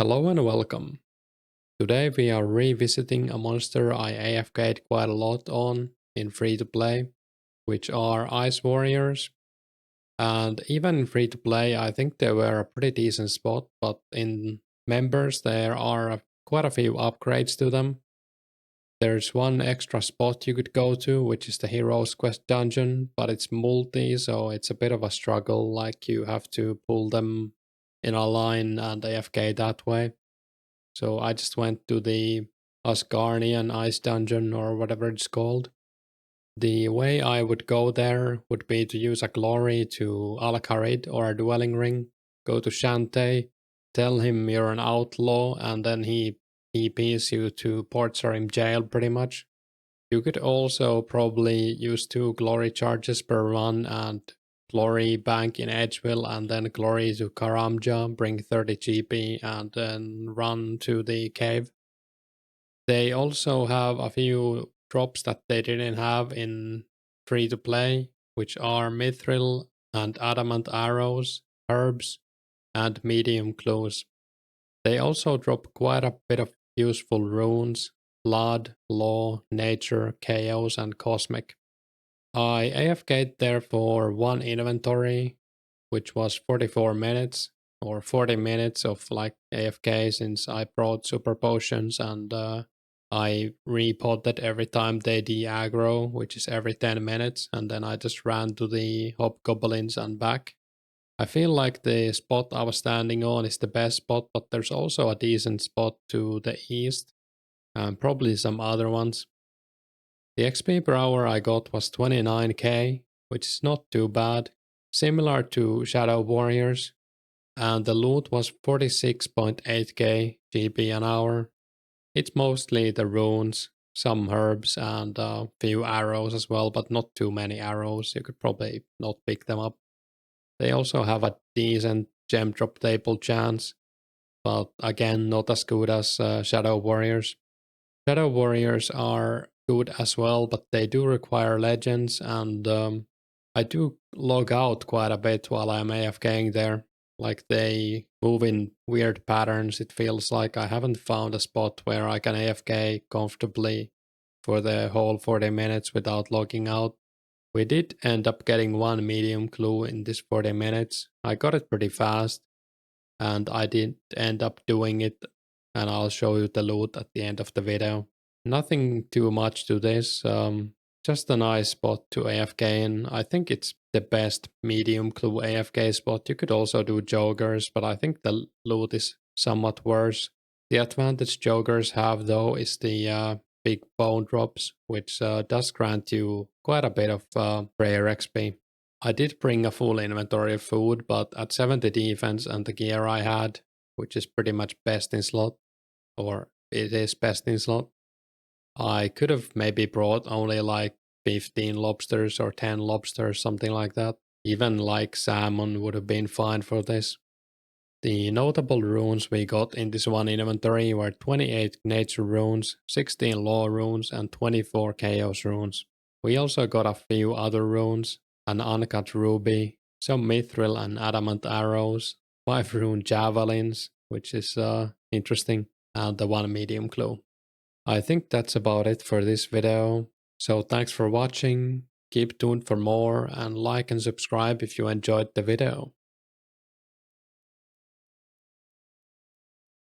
Hello and welcome. Today we are revisiting a monster I AFK'd quite a lot on in free-to-play, which are Ice Warriors. And even in free-to-play I think they were a pretty decent spot, but in members there are quite a few upgrades to them. There's one extra spot you could go to, which is the Hero's Quest dungeon, but it's multi, so it's a bit of a struggle, like you have to pull them in a line and AFK that way. So I just went to the Asgarnian ice dungeon or whatever it's called. The way I would go there would be to use a glory to Al-Kharid or a dwelling ring, go to Shantae, tell him you're an outlaw, and then he TPs you to Port Sarim jail pretty much. You could also probably use 2 glory charges per run and glory bank in Edgeville and then glory to Karamja, bring 30 GP and then run to the cave. They also have a few drops that they didn't have in free to play, which are mithril and adamant arrows, herbs, and medium clues. They also drop quite a bit of useful runes: blood, law, nature, chaos, and cosmic. I AFK'd there for one inventory, which was 44 minutes or 40 minutes of like AFK, since I brought super potions and I repotted every time they de-aggro, which is every 10 minutes, and then I just ran to the hobgoblins and back. I feel like the spot I was standing on is the best spot, but there's also a decent spot to the east, and probably some other ones. The XP per hour I got was 29k, which is not too bad, similar to Shadow Warriors, and the loot was 46.8k GP an hour. It's mostly the runes, some herbs, and a few arrows as well, but not too many arrows. You could probably not pick them up. They also have a decent gem drop table chance, but again, not as good as Shadow Warriors. Shadow Warriors are good as well, but they do require legends, and I do log out quite a bit while I'm AFKing there. Like, they move in weird patterns. It feels like I haven't found a spot where I can AFK comfortably for the whole 40 minutes without logging out. We did end up getting one medium clue in this 40 minutes. I got it pretty fast, and I did end up doing it, and I'll show you the loot at the end of the video. Nothing too much to this, just a nice spot to AFK in. I think it's the best medium clue AFK spot. You could also do joggers, but I think the loot is somewhat worse. The advantage joggers have though is the big bone drops, which does grant you quite a bit of prayer XP. I did bring a full inventory of food, but at 70 defense and the gear I had, which is pretty much best in slot, or it is best in slot, I could have maybe brought only like 15 lobsters or 10 lobsters, something like that. Even like salmon would have been fine for this. The notable runes we got in this one inventory were 28 nature runes, 16 law runes, and 24 chaos runes. We also got a few other runes: an uncut ruby, some mithril and adamant arrows, 5 rune javelins, which is interesting, and the 1 medium clue. I think that's about it for this video. So thanks for watching, keep tuned for more, and like and subscribe if you enjoyed the video.